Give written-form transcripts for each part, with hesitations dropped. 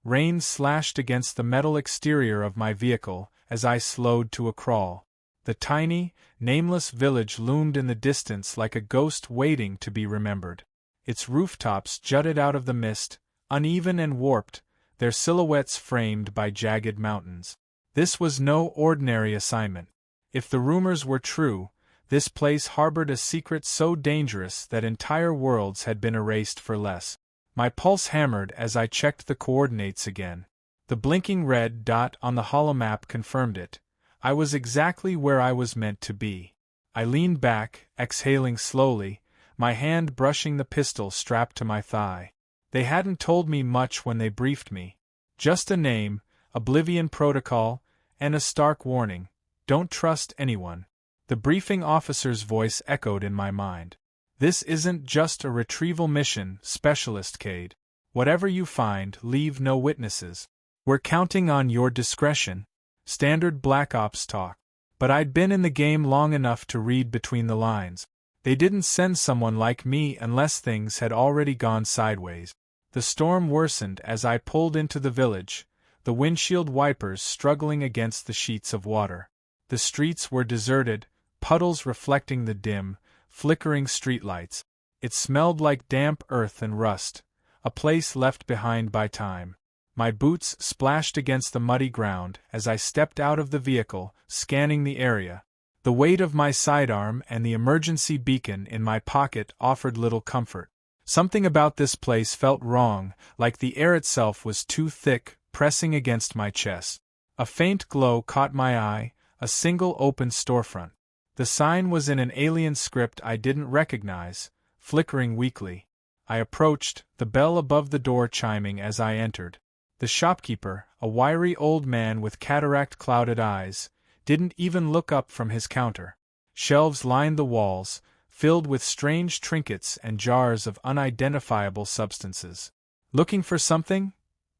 Rain slashed against the metal exterior of my vehicle as I slowed to a crawl. The tiny, nameless village loomed in the distance like a ghost waiting to be remembered. Its rooftops jutted out of the mist, uneven and warped, their silhouettes framed by jagged mountains. This was no ordinary assignment. If the rumors were true, this place harbored a secret so dangerous that entire worlds had been erased for less. My pulse hammered as I checked the coordinates again. The blinking red dot on the holomap confirmed it. I was exactly where I was meant to be. I leaned back, exhaling slowly, my hand brushing the pistol strapped to my thigh. They hadn't told me much when they briefed me. Just a name, Oblivion Protocol, and a stark warning: don't trust anyone. The briefing officer's voice echoed in my mind. This isn't just a retrieval mission, Specialist Cade. Whatever you find, leave no witnesses. We're counting on your discretion. Standard Black Ops talk. But I'd been in the game long enough to read between the lines. They didn't send someone like me unless things had already gone sideways. The storm worsened as I pulled into the village, the windshield wipers struggling against the sheets of water. The streets were deserted, puddles reflecting the dim, flickering streetlights. It smelled like damp earth and rust, a place left behind by time. My boots splashed against the muddy ground as I stepped out of the vehicle, scanning the area. The weight of my sidearm and the emergency beacon in my pocket offered little comfort. Something about this place felt wrong, like the air itself was too thick, pressing against my chest. A faint glow caught my eye, a single open storefront. The sign was in an alien script I didn't recognize, flickering weakly. I approached, the bell above the door chiming as I entered. The shopkeeper, a wiry old man with cataract-clouded eyes, didn't even look up from his counter. Shelves lined the walls, filled with strange trinkets and jars of unidentifiable substances. "Looking for something?"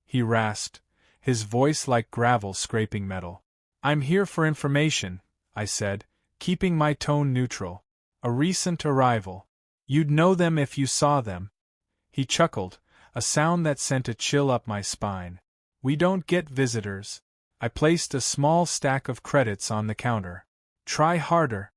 he rasped, his voice like gravel scraping metal. "I'm here for information," I said, keeping my tone neutral. "A recent arrival. You'd know them if you saw them." He chuckled, a sound that sent a chill up my spine. "We don't get visitors." I placed a small stack of credits on the counter. "Try harder."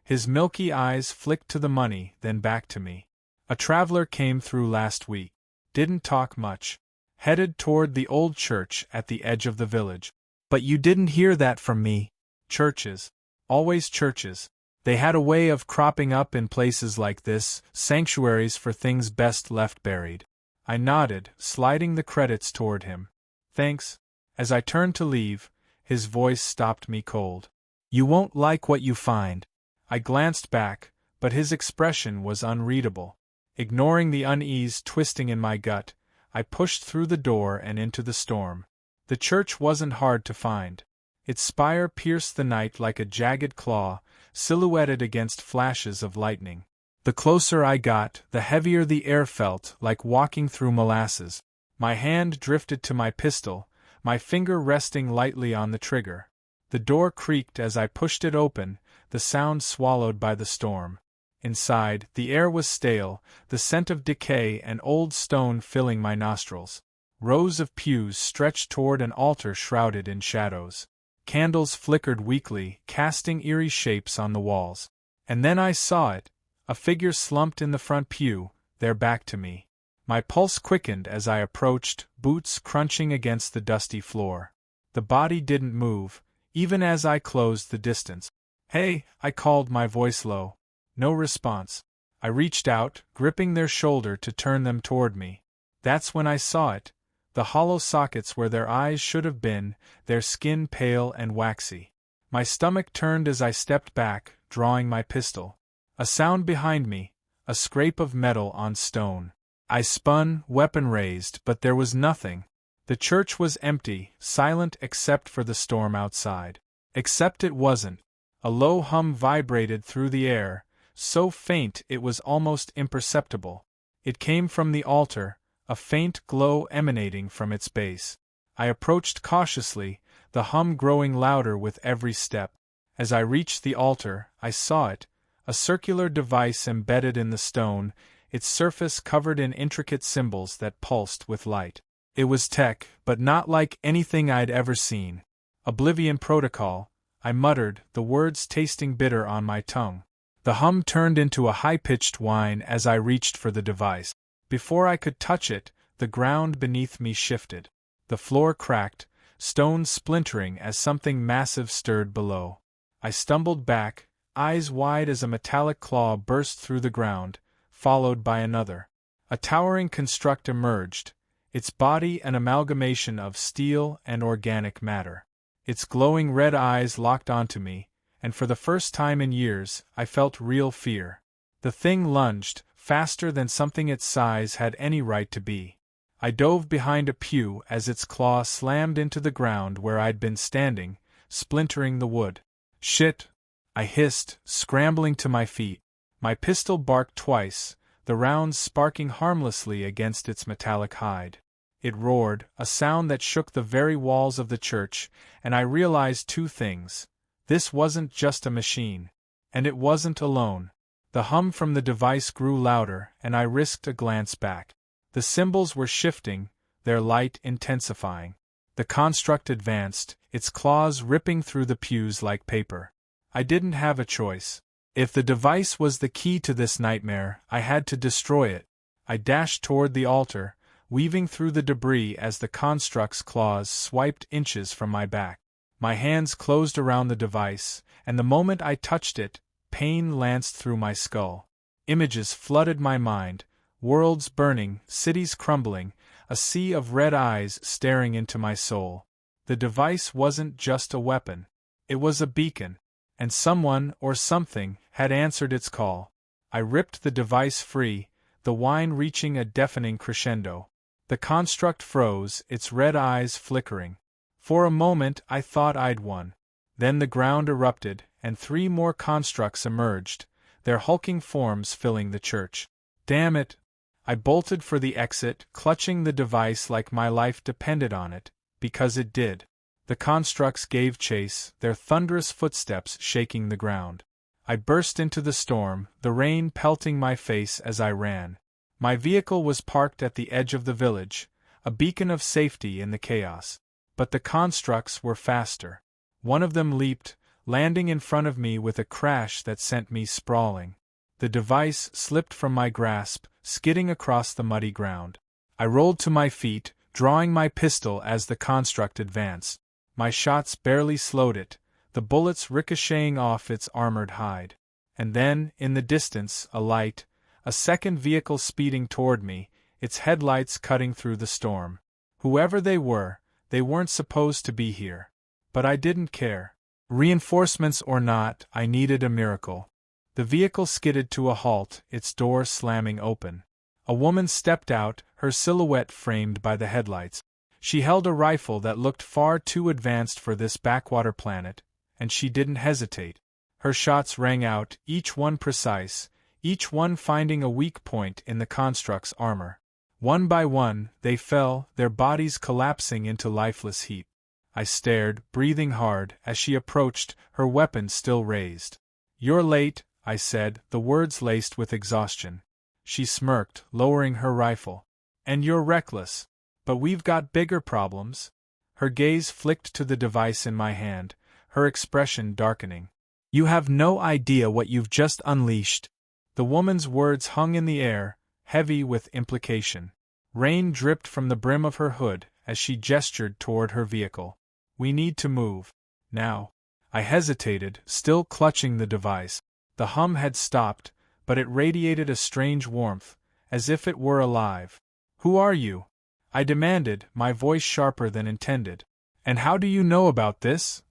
His milky eyes flicked to the money, then back to me. "A traveler came through last week. Didn't talk much. Headed toward the old church at the edge of the village." "But you didn't hear that from me." "Churches. Always churches. They had a way of cropping up in places like this, sanctuaries for things best left buried." I nodded, sliding the credits toward him. "Thanks." As I turned to leave, his voice stopped me cold. "You won't like what you find." I glanced back, but his expression was unreadable. Ignoring the unease twisting in my gut, I pushed through the door and into the storm. The church wasn't hard to find. Its spire pierced the night like a jagged claw, silhouetted against flashes of lightning. The closer I got, the heavier the air felt, like walking through molasses. My hand drifted to my pistol, my finger resting lightly on the trigger. The door creaked as I pushed it open, the sound swallowed by the storm. Inside, the air was stale, the scent of decay and old stone filling my nostrils. Rows of pews stretched toward an altar shrouded in shadows. Candles flickered weakly, casting eerie shapes on the walls. And then I saw it, a figure slumped in the front pew, their back to me. My pulse quickened as I approached, boots crunching against the dusty floor. The body didn't move, even as I closed the distance. "Hey," I called, my voice low. No response. I reached out, gripping their shoulder to turn them toward me. That's when I saw it. The hollow sockets where their eyes should have been, their skin pale and waxy. My stomach turned as I stepped back, drawing my pistol. A sound behind me, a scrape of metal on stone. I spun, weapon raised, but there was nothing. The church was empty, silent except for the storm outside. Except it wasn't. A low hum vibrated through the air, so faint it was almost imperceptible. It came from the altar, a faint glow emanating from its base. I approached cautiously, the hum growing louder with every step. As I reached the altar, I saw it, a circular device embedded in the stone, its surface covered in intricate symbols that pulsed with light. It was tech, but not like anything I'd ever seen. Oblivion Protocol, I muttered, the words tasting bitter on my tongue. The hum turned into a high-pitched whine as I reached for the device. Before I could touch it, the ground beneath me shifted. The floor cracked, stones splintering as something massive stirred below. I stumbled back, eyes wide as a metallic claw burst through the ground, followed by another. A towering construct emerged, its body an amalgamation of steel and organic matter. Its glowing red eyes locked onto me, and for the first time in years, I felt real fear. The thing lunged, faster than something its size had any right to be. I dove behind a pew as its claw slammed into the ground where I'd been standing, splintering the wood. Shit! I hissed, scrambling to my feet. My pistol barked twice, the rounds sparking harmlessly against its metallic hide. It roared, a sound that shook the very walls of the church, and I realized two things. This wasn't just a machine. And it wasn't alone. The hum from the device grew louder, and I risked a glance back. The symbols were shifting, their light intensifying. The construct advanced, its claws ripping through the pews like paper. I didn't have a choice. If the device was the key to this nightmare, I had to destroy it. I dashed toward the altar, weaving through the debris as the construct's claws swiped inches from my back. My hands closed around the device, and the moment I touched it, pain lanced through my skull. Images flooded my mind, worlds burning, cities crumbling, a sea of red eyes staring into my soul. The device wasn't just a weapon. It was a beacon, and someone or something had answered its call. I ripped the device free, the whine reaching a deafening crescendo. The construct froze, its red eyes flickering. For a moment I thought I'd won. Then the ground erupted, and 3 more constructs emerged, their hulking forms filling the church. Damn it! I bolted for the exit, clutching the device like my life depended on it, because it did. The constructs gave chase, their thunderous footsteps shaking the ground. I burst into the storm, the rain pelting my face as I ran. My vehicle was parked at the edge of the village, a beacon of safety in the chaos. But the constructs were faster. One of them leaped, landing in front of me with a crash that sent me sprawling. The device slipped from my grasp, skidding across the muddy ground. I rolled to my feet, drawing my pistol as the construct advanced. My shots barely slowed it, the bullets ricocheting off its armored hide. And then, in the distance, a light, a second vehicle speeding toward me, its headlights cutting through the storm. Whoever they weren't supposed to be here. But I didn't care. Reinforcements or not, I needed a miracle. The vehicle skidded to a halt, its door slamming open. A woman stepped out, her silhouette framed by the headlights. She held a rifle that looked far too advanced for this backwater planet, and she didn't hesitate. Her shots rang out, each one precise, each one finding a weak point in the construct's armor. One by one, they fell, their bodies collapsing into lifeless heap. I stared, breathing hard, as she approached, her weapon still raised. "You're late," I said, the words laced with exhaustion. She smirked, lowering her rifle. "And you're reckless. But we've got bigger problems." Her gaze flicked to the device in my hand, her expression darkening. "You have no idea what you've just unleashed." The woman's words hung in the air, heavy with implication. Rain dripped from the brim of her hood as she gestured toward her vehicle. "We need to move. Now." I hesitated, still clutching the device. The hum had stopped, but it radiated a strange warmth, as if it were alive. "Who are you?" I demanded, my voice sharper than intended. "And how do you know about this?"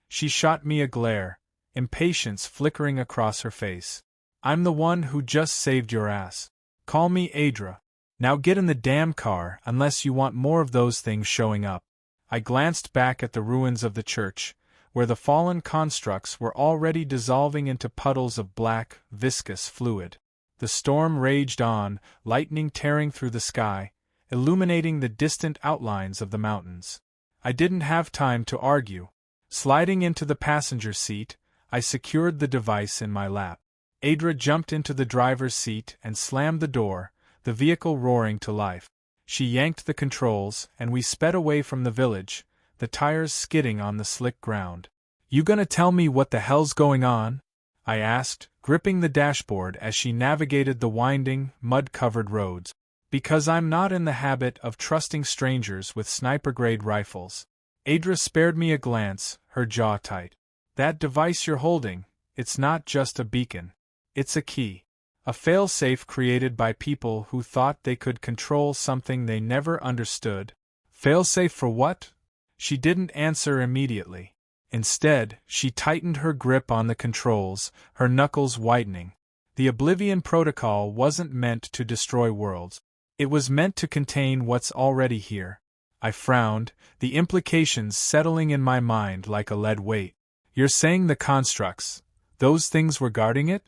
She shot me a glare, impatience flickering across her face. "I'm the one who just saved your ass. Call me Adra. Now get in the damn car, unless you want more of those things showing up." I glanced back at the ruins of the church, where the fallen constructs were already dissolving into puddles of black, viscous fluid. The storm raged on, lightning tearing through the sky, illuminating the distant outlines of the mountains. I didn't have time to argue. Sliding into the passenger seat, I secured the device in my lap. Adra jumped into the driver's seat and slammed the door, the vehicle roaring to life. She yanked the controls, and we sped away from the village, the tires skidding on the slick ground. "You gonna tell me what the hell's going on?" I asked, gripping the dashboard as she navigated the winding, mud-covered roads. "Because I'm not in the habit of trusting strangers with sniper-grade rifles." Adra spared me a glance, her jaw tight. "That device you're holding, it's not just a beacon. It's a key. A failsafe created by people who thought they could control something they never understood." "Failsafe for what?" She didn't answer immediately. Instead, she tightened her grip on the controls, her knuckles whitening. The Oblivion Protocol wasn't meant to destroy worlds. It was meant to contain what's already here. I frowned, the implications settling in my mind like a lead weight. "You're saying the constructs, those things were guarding it?"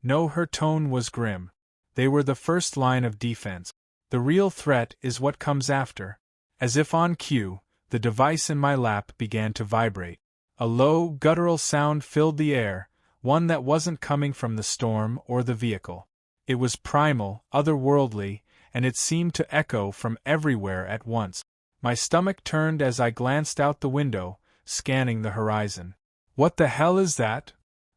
No, her tone was grim. "They were the first line of defense. The real threat is what comes after." As if on cue, the device in my lap began to vibrate. A low, guttural sound filled the air, one that wasn't coming from the storm or the vehicle. It was primal, otherworldly, and it seemed to echo from everywhere at once. My stomach turned as I glanced out the window, scanning the horizon. "What the hell is that?"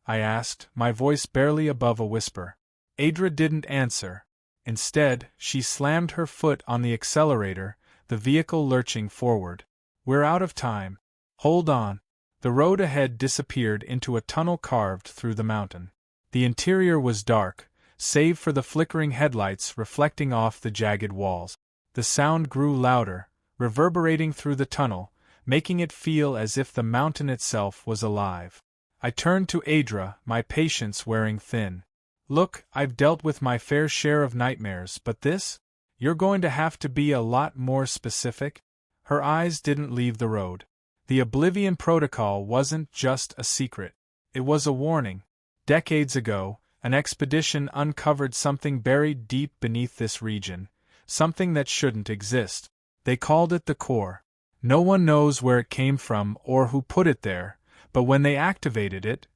I asked, my voice barely above a whisper. Adra didn't answer. Instead, she slammed her foot on the accelerator, the vehicle lurching forward. "We're out of time. Hold on." The road ahead disappeared into a tunnel carved through the mountain. The interior was dark, save for the flickering headlights reflecting off the jagged walls. The sound grew louder, reverberating through the tunnel, making it feel as if the mountain itself was alive. I turned to Adra, my patience wearing thin. "Look, I've dealt with my fair share of nightmares, but this? You're going to have to be a lot more specific." Her eyes didn't leave the road. The Oblivion Protocol wasn't just a secret. It was a warning. Decades ago, an expedition uncovered something buried deep beneath this region, something that shouldn't exist. They called it the core. No one knows where it came from or who put it there, but when they activated it—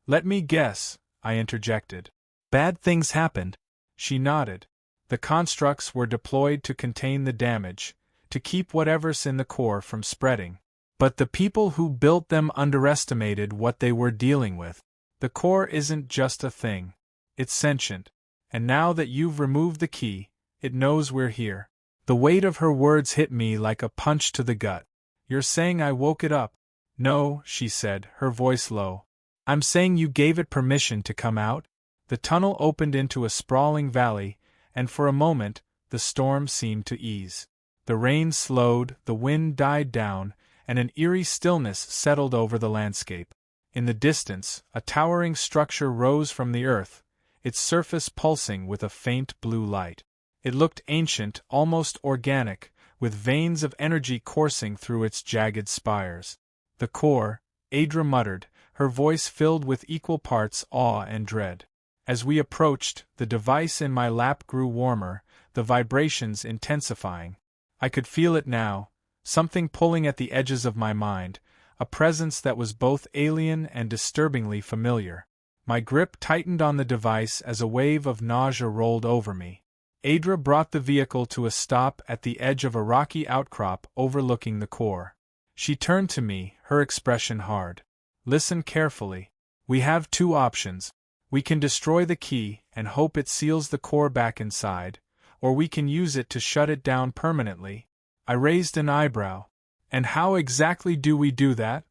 "Let me guess," I interjected. "Bad things happened." She nodded. The constructs were deployed to contain the damage, to keep whatever's in the core from spreading. But the people who built them underestimated what they were dealing with. The core isn't just a thing. It's sentient. And now that you've removed the key, it knows we're here. The weight of her words hit me like a punch to the gut. "You're saying I woke it up?" "No," she said, her voice low. "I'm saying you gave it permission to come out." The tunnel opened into a sprawling valley, and for a moment, the storm seemed to ease. The rain slowed, the wind died down, and an eerie stillness settled over the landscape. In the distance, a towering structure rose from the earth, its surface pulsing with a faint blue light. It looked ancient, almost organic, with veins of energy coursing through its jagged spires. "The core," Adra muttered, her voice filled with equal parts awe and dread. As we approached, the device in my lap grew warmer, the vibrations intensifying. I could feel it now, something pulling at the edges of my mind, a presence that was both alien and disturbingly familiar. My grip tightened on the device as a wave of nausea rolled over me. Adra brought the vehicle to a stop at the edge of a rocky outcrop overlooking the core. She turned to me, her expression hard. "Listen carefully. We have two options. We can destroy the key and hope it seals the core back inside, or we can use it to shut it down permanently." I raised an eyebrow. "And how exactly do we do that?"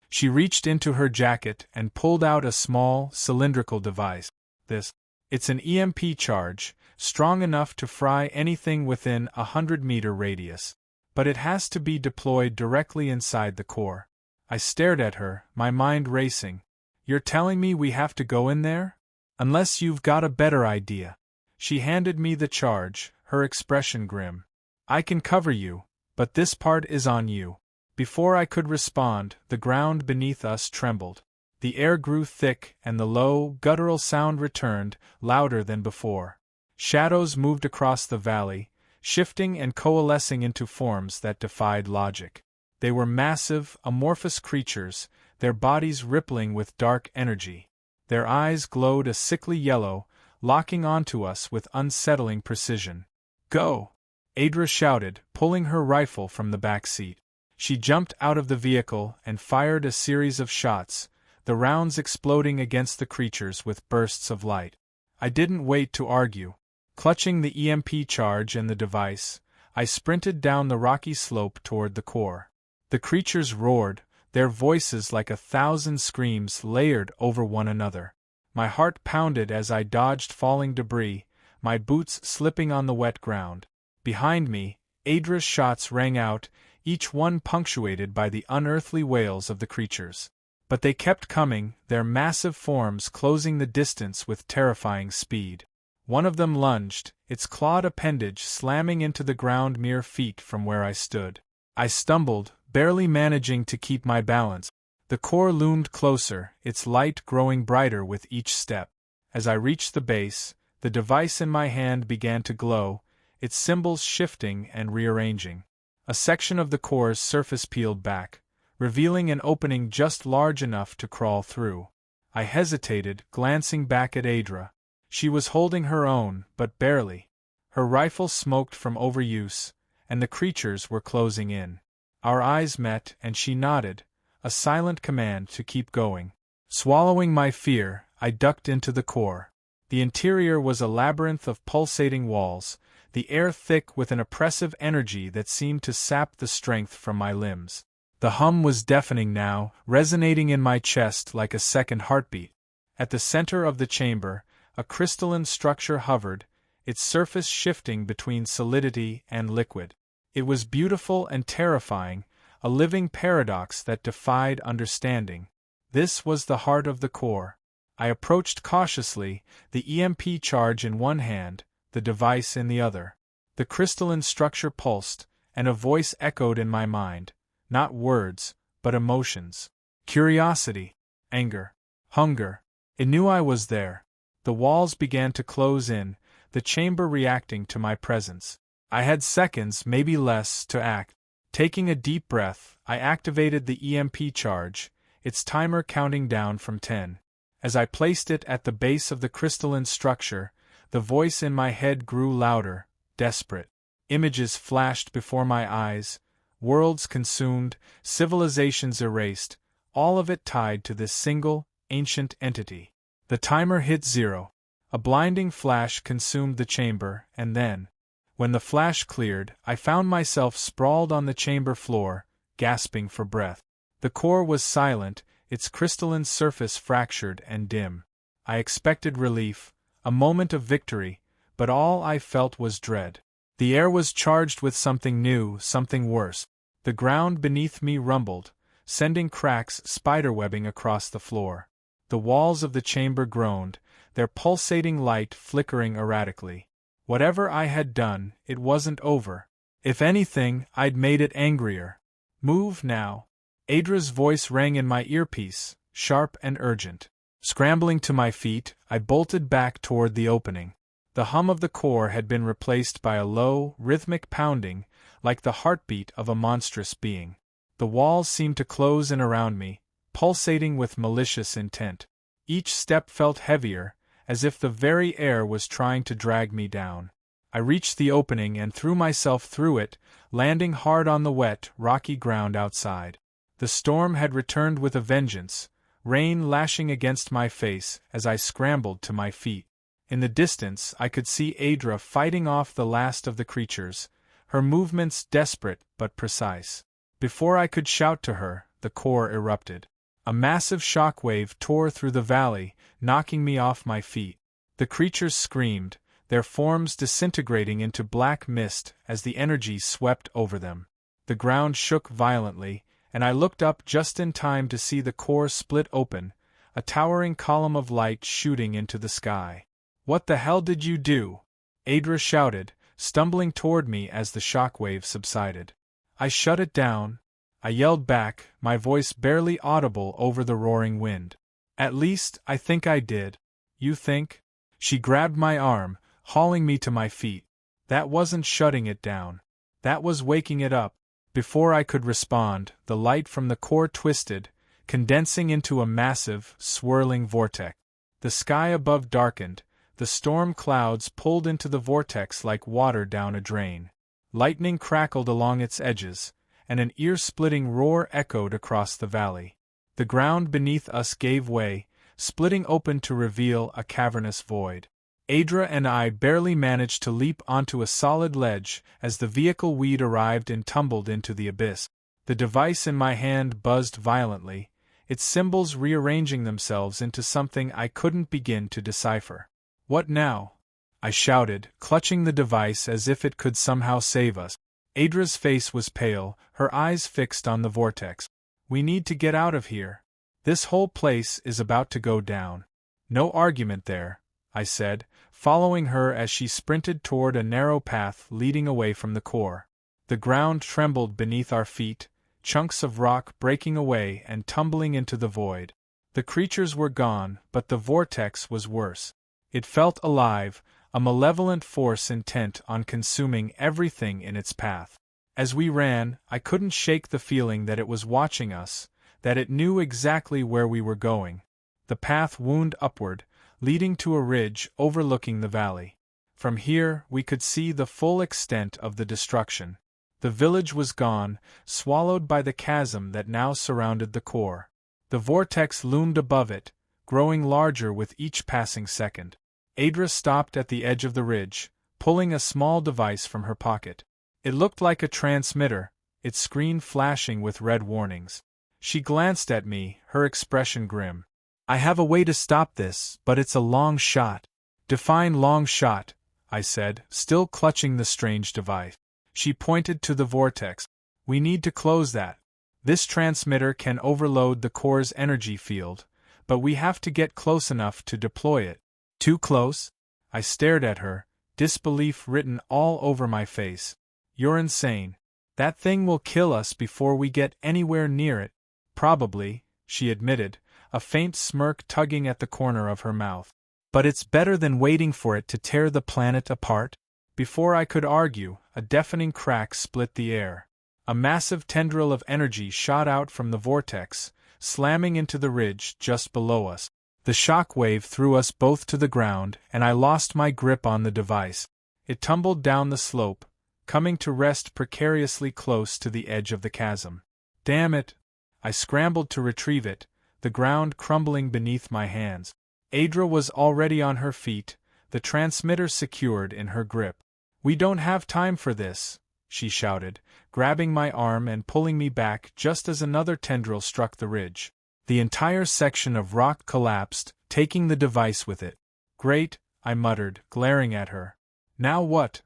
She reached into her jacket and pulled out a small, cylindrical device. It's an EMP charge, strong enough to fry anything within a 100-meter radius. But it has to be deployed directly inside the core. I stared at her, my mind racing. "You're telling me we have to go in there? Unless you've got a better idea." She handed me the charge, her expression grim. "I can cover you, but this part is on you." Before I could respond, the ground beneath us trembled. The air grew thick and the low, guttural sound returned, louder than before. Shadows moved across the valley, shifting and coalescing into forms that defied logic. They were massive, amorphous creatures, their bodies rippling with dark energy. Their eyes glowed a sickly yellow, locking onto us with unsettling precision. "Go!" Adra shouted, pulling her rifle from the back seat. She jumped out of the vehicle and fired a series of shots, the rounds exploding against the creatures with bursts of light. I didn't wait to argue. Clutching the EMP charge and the device, I sprinted down the rocky slope toward the core. The creatures roared, their voices like 1,000 screams layered over one another. My heart pounded as I dodged falling debris, my boots slipping on the wet ground. Behind me, Adra's shots rang out, each one punctuated by the unearthly wails of the creatures. But they kept coming, their massive forms closing the distance with terrifying speed. One of them lunged, its clawed appendage slamming into the ground mere feet from where I stood. I stumbled, barely managing to keep my balance. The core loomed closer, its light growing brighter with each step. As I reached the base, the device in my hand began to glow, its symbols shifting and rearranging. A section of the core's surface peeled back, revealing an opening just large enough to crawl through. I hesitated, glancing back at Adra. She was holding her own, but barely. Her rifle smoked from overuse, and the creatures were closing in. Our eyes met, and she nodded, a silent command to keep going. Swallowing my fear, I ducked into the core. The interior was a labyrinth of pulsating walls, the air thick with an oppressive energy that seemed to sap the strength from my limbs. The hum was deafening now, resonating in my chest like a second heartbeat. At the center of the chamber, a crystalline structure hovered, its surface shifting between solidity and liquid. It was beautiful and terrifying, a living paradox that defied understanding. This was the heart of the core. I approached cautiously, the EMP charge in one hand, the device in the other. The crystalline structure pulsed, and a voice echoed in my mind, not words, but emotions. Curiosity, anger, hunger. It knew I was there. The walls began to close in, the chamber reacting to my presence. I had seconds, maybe less, to act. Taking a deep breath, I activated the EMP charge, its timer counting down from 10. As I placed it at the base of the crystalline structure, the voice in my head grew louder, desperate. Images flashed before my eyes, worlds consumed, civilizations erased, all of it tied to this single, ancient entity. The timer hit 0. A blinding flash consumed the chamber, and then, when the flash cleared, I found myself sprawled on the chamber floor, gasping for breath. The core was silent, its crystalline surface fractured and dim. I expected relief, a moment of victory, but all I felt was dread. The air was charged with something new, something worse. The ground beneath me rumbled, sending cracks spiderwebbing across the floor. The walls of the chamber groaned, their pulsating light flickering erratically. Whatever I had done, it wasn't over. If anything, I'd made it angrier. Move now. Adra's voice rang in my earpiece, sharp and urgent. Scrambling to my feet, I bolted back toward the opening. The hum of the core had been replaced by a low, rhythmic pounding, like the heartbeat of a monstrous being. The walls seemed to close in around me, pulsating with malicious intent. Each step felt heavier, as if the very air was trying to drag me down. I reached the opening and threw myself through it, landing hard on the wet, rocky ground outside. The storm had returned with a vengeance, rain lashing against my face as I scrambled to my feet. In the distance I could see Adra fighting off the last of the creatures, her movements desperate but precise. Before I could shout to her, the core erupted. A massive shockwave tore through the valley, knocking me off my feet. The creatures screamed, their forms disintegrating into black mist as the energy swept over them. The ground shook violently, and I looked up just in time to see the core split open, a towering column of light shooting into the sky. "What the hell did you do?" Adra shouted, stumbling toward me as the shockwave subsided. "I shut it down," I yelled back, my voice barely audible over the roaring wind. "At least, I think I did." "You think?" She grabbed my arm, hauling me to my feet. "That wasn't shutting it down. That was waking it up." Before I could respond, the light from the core twisted, condensing into a massive, swirling vortex. The sky above darkened, the storm clouds pulled into the vortex like water down a drain. Lightning crackled along its edges, and an ear-splitting roar echoed across the valley. The ground beneath us gave way, splitting open to reveal a cavernous void. Adra and I barely managed to leap onto a solid ledge as the vehicle we'd arrived in tumbled into the abyss. The device in my hand buzzed violently, its symbols rearranging themselves into something I couldn't begin to decipher. "What now?" I shouted, clutching the device as if it could somehow save us. Adra's face was pale, her eyes fixed on the vortex. "We need to get out of here. This whole place is about to go down." "No argument there," I said, following her as she sprinted toward a narrow path leading away from the core. The ground trembled beneath our feet, chunks of rock breaking away and tumbling into the void. The creatures were gone, but the vortex was worse. It felt alive, a malevolent force intent on consuming everything in its path. As we ran, I couldn't shake the feeling that it was watching us, that it knew exactly where we were going. The path wound upward, leading to a ridge overlooking the valley. From here, we could see the full extent of the destruction. The village was gone, swallowed by the chasm that now surrounded the core. The vortex loomed above it, growing larger with each passing second. Adra stopped at the edge of the ridge, pulling a small device from her pocket. It looked like a transmitter, its screen flashing with red warnings. She glanced at me, her expression grim. "I have a way to stop this, but it's a long shot." "Define long shot," I said, still clutching the strange device. She pointed to the vortex. "We need to close that. This transmitter can overload the core's energy field, but we have to get close enough to deploy it." "Too close?" I stared at her, disbelief written all over my face. "You're insane. That thing will kill us before we get anywhere near it." "Probably," she admitted, a faint smirk tugging at the corner of her mouth. "But it's better than waiting for it to tear the planet apart." Before I could argue, a deafening crack split the air. A massive tendril of energy shot out from the vortex, slamming into the ridge just below us. The shock wave threw us both to the ground, and I lost my grip on the device. It tumbled down the slope, coming to rest precariously close to the edge of the chasm. "Damn it!" I scrambled to retrieve it, the ground crumbling beneath my hands. Adra was already on her feet, the transmitter secured in her grip. "We don't have time for this," she shouted, grabbing my arm and pulling me back just as another tendril struck the ridge. The entire section of rock collapsed, taking the device with it. "Great," I muttered, glaring at her. "Now what?"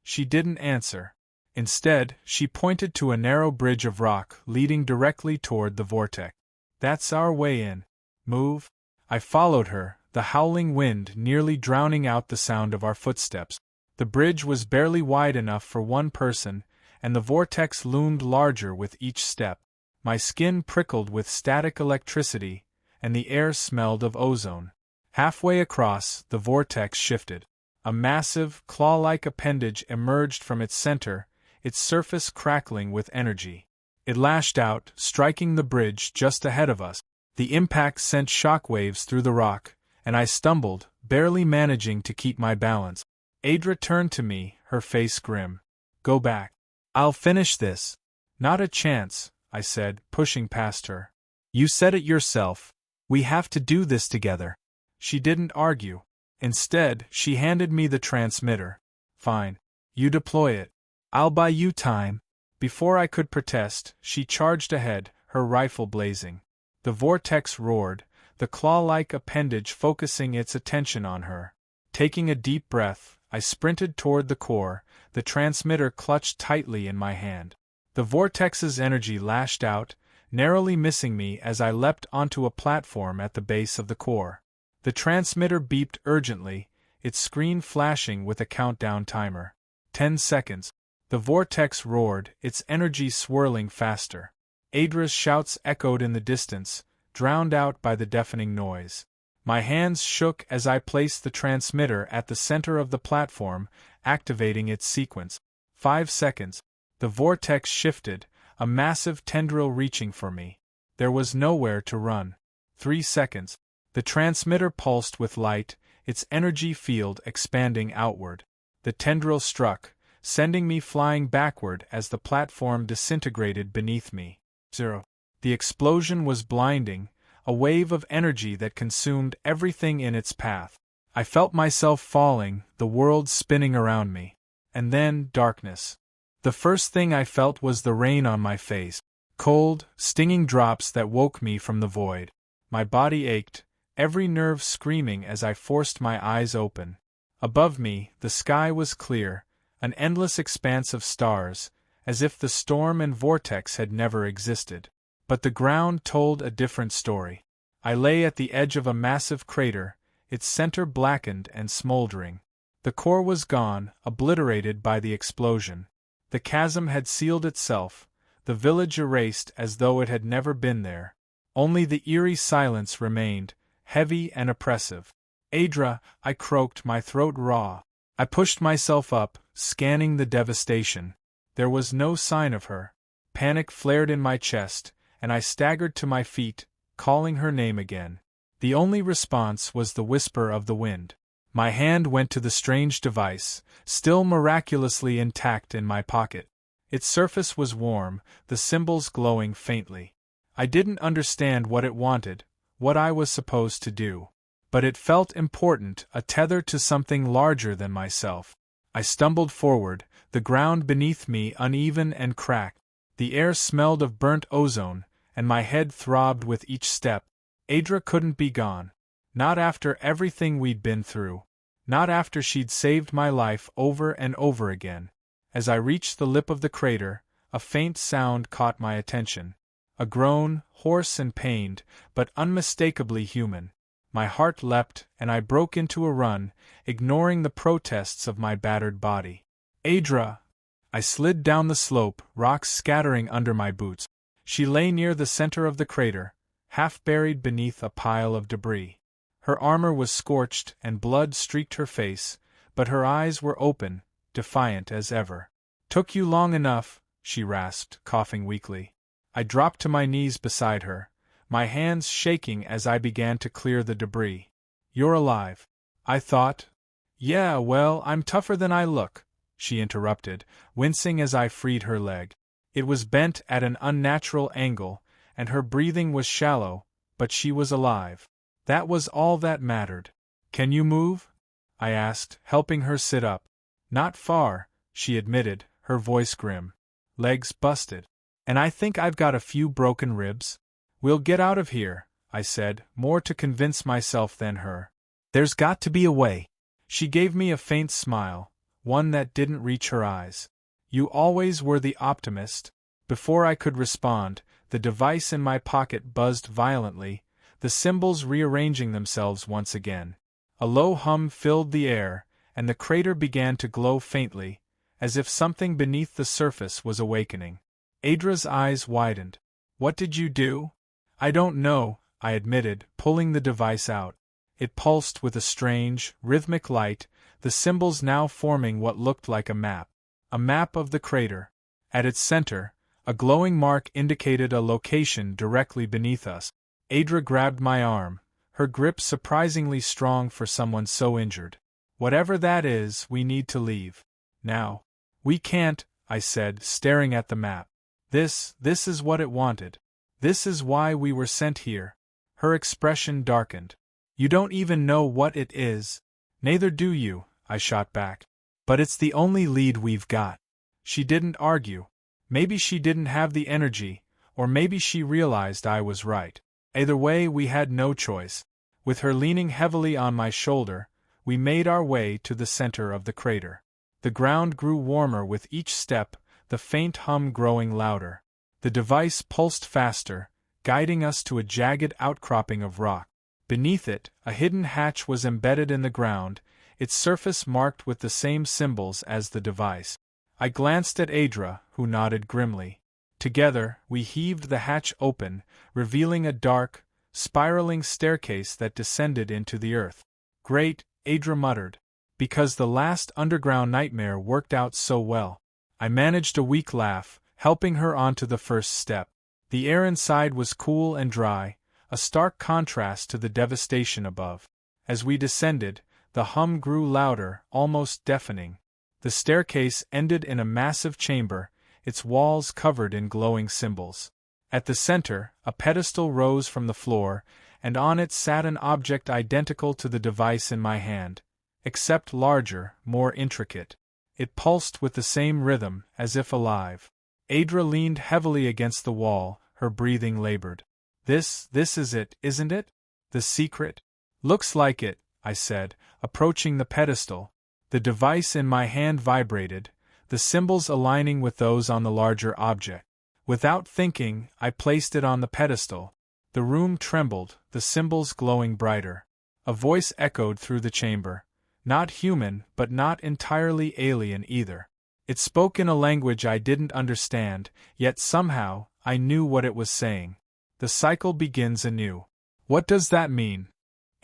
She didn't answer. Instead, she pointed to a narrow bridge of rock leading directly toward the vortex. "That's our way in. Move." I followed her, the howling wind nearly drowning out the sound of our footsteps. The bridge was barely wide enough for one person, and the vortex loomed larger with each step. My skin prickled with static electricity, and the air smelled of ozone. Halfway across, the vortex shifted. A massive, claw-like appendage emerged from its center, its surface crackling with energy. It lashed out, striking the bridge just ahead of us. The impact sent shockwaves through the rock, and I stumbled, barely managing to keep my balance. Adra turned to me, her face grim. "Go back. I'll finish this." "Not a chance," I said, pushing past her. "You said it yourself. We have to do this together." She didn't argue. Instead, she handed me the transmitter. "Fine. You deploy it. I'll buy you time." Before I could protest, she charged ahead, her rifle blazing. The vortex roared, the claw-like appendage focusing its attention on her. Taking a deep breath, I sprinted toward the core, the transmitter clutched tightly in my hand. The vortex's energy lashed out, narrowly missing me as I leapt onto a platform at the base of the core. The transmitter beeped urgently, its screen flashing with a countdown timer. 10 seconds. The vortex roared, its energy swirling faster. Adra's shouts echoed in the distance, drowned out by the deafening noise. My hands shook as I placed the transmitter at the center of the platform, activating its sequence. 5 seconds. The vortex shifted, a massive tendril reaching for me. There was nowhere to run. 3 seconds. The transmitter pulsed with light, its energy field expanding outward. The tendril struck, sending me flying backward as the platform disintegrated beneath me. Zero. The explosion was blinding, a wave of energy that consumed everything in its path. I felt myself falling, the world spinning around me. And then, darkness. The first thing I felt was the rain on my face. Cold, stinging drops that woke me from the void. My body ached, every nerve screaming as I forced my eyes open. Above me, the sky was clear, an endless expanse of stars, as if the storm and vortex had never existed. But the ground told a different story. I lay at the edge of a massive crater, its center blackened and smoldering. The core was gone, obliterated by the explosion. The chasm had sealed itself, the village erased as though it had never been there. Only the eerie silence remained, heavy and oppressive. Adra, I croaked, my throat raw. I pushed myself up, scanning the devastation. There was no sign of her. Panic flared in my chest, and I staggered to my feet, calling her name again. The only response was the whisper of the wind. My hand went to the strange device, still miraculously intact in my pocket. Its surface was warm, the symbols glowing faintly. I didn't understand what it wanted, what I was supposed to do. But it felt important, a tether to something larger than myself. I stumbled forward, the ground beneath me uneven and cracked. The air smelled of burnt ozone, and my head throbbed with each step. Adra couldn't be gone. Not after everything we'd been through. Not after she'd saved my life over and over again. As I reached the lip of the crater, a faint sound caught my attention. A groan, hoarse and pained, but unmistakably human. My heart leapt, and I broke into a run, ignoring the protests of my battered body. Adra! I slid down the slope, rocks scattering under my boots. She lay near the center of the crater, half buried beneath a pile of debris. Her armor was scorched and blood streaked her face, but her eyes were open, defiant as ever. "Took you long enough," she rasped, coughing weakly. I dropped to my knees beside her, my hands shaking as I began to clear the debris. "You're alive." I thought. "Yeah, well, I'm tougher than I look," she interrupted, wincing as I freed her leg. It was bent at an unnatural angle, and her breathing was shallow, but she was alive. That was all that mattered. "Can you move?" I asked, helping her sit up. "Not far," she admitted, her voice grim. "Legs busted. And I think I've got a few broken ribs." "We'll get out of here," I said, more to convince myself than her. "There's got to be a way." She gave me a faint smile, one that didn't reach her eyes. "You always were the optimist." Before I could respond, the device in my pocket buzzed violently, the symbols rearranging themselves once again. A low hum filled the air, and the crater began to glow faintly, as if something beneath the surface was awakening. Adra's eyes widened. "What did you do?" "I don't know," I admitted, pulling the device out. It pulsed with a strange, rhythmic light, the symbols now forming what looked like a map. A map of the crater. At its center, a glowing mark indicated a location directly beneath us. Adra grabbed my arm, her grip surprisingly strong for someone so injured. "Whatever that is, we need to leave. Now." "We can't," I said, staring at the map. This is what it wanted. This is why we were sent here." Her expression darkened. "You don't even know what it is." "Neither do you," I shot back. "But it's the only lead we've got." She didn't argue. Maybe she didn't have the energy, or maybe she realized I was right. Either way, we had no choice. With her leaning heavily on my shoulder, we made our way to the center of the crater. The ground grew warmer with each step, the faint hum growing louder. The device pulsed faster, guiding us to a jagged outcropping of rock. Beneath it, a hidden hatch was embedded in the ground, its surface marked with the same symbols as the device. I glanced at Adra, who nodded grimly. Together, we heaved the hatch open, revealing a dark, spiraling staircase that descended into the earth. "Great," Adra muttered. "Because the last underground nightmare worked out so well." I managed a weak laugh, helping her onto the first step. The air inside was cool and dry, a stark contrast to the devastation above. As we descended, the hum grew louder, almost deafening. The staircase ended in a massive chamber, its walls covered in glowing symbols. At the center, a pedestal rose from the floor, and on it sat an object identical to the device in my hand, except larger, more intricate. It pulsed with the same rhythm, as if alive. Adra leaned heavily against the wall, her breathing labored. This is it, isn't it? The secret? Looks like it, I said, approaching the pedestal. The device in my hand vibrated, the symbols aligning with those on the larger object. Without thinking, I placed it on the pedestal. The room trembled, the symbols glowing brighter. A voice echoed through the chamber. Not human, but not entirely alien either. It spoke in a language I didn't understand, yet somehow, I knew what it was saying. The cycle begins anew. What does that mean?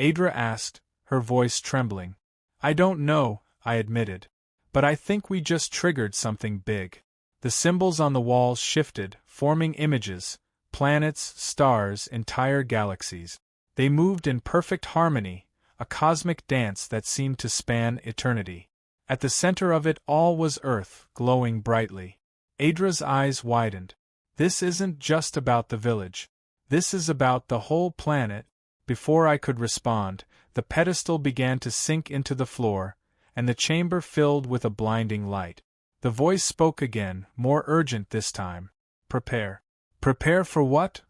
Adra asked, her voice trembling. I don't know, I admitted. But I think we just triggered something big. The symbols on the walls shifted, forming images, planets, stars, entire galaxies. They moved in perfect harmony, a cosmic dance that seemed to span eternity. At the center of it all was Earth, glowing brightly. Adra's eyes widened. This isn't just about the village. This is about the whole planet. Before I could respond, the pedestal began to sink into the floor, and the chamber filled with a blinding light. The voice spoke again, more urgent this time. Prepare. Prepare for what?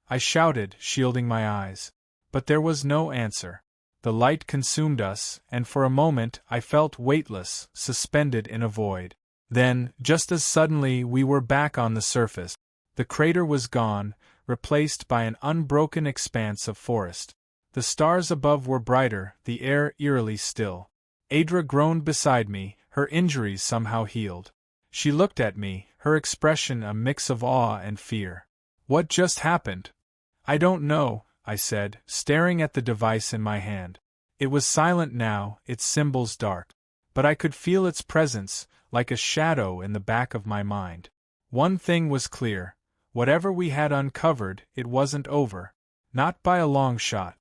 I shouted, shielding my eyes. But there was no answer. The light consumed us, and for a moment I felt weightless, suspended in a void. Then, just as suddenly, we were back on the surface. The crater was gone, replaced by an unbroken expanse of forest. The stars above were brighter, the air eerily still. Adra groaned beside me, her injuries somehow healed. She looked at me, her expression a mix of awe and fear. What just happened? I don't know, I said, staring at the device in my hand. It was silent now, its symbols dark. But I could feel its presence, like a shadow in the back of my mind. One thing was clear. Whatever we had uncovered, it wasn't over. Not by a long shot.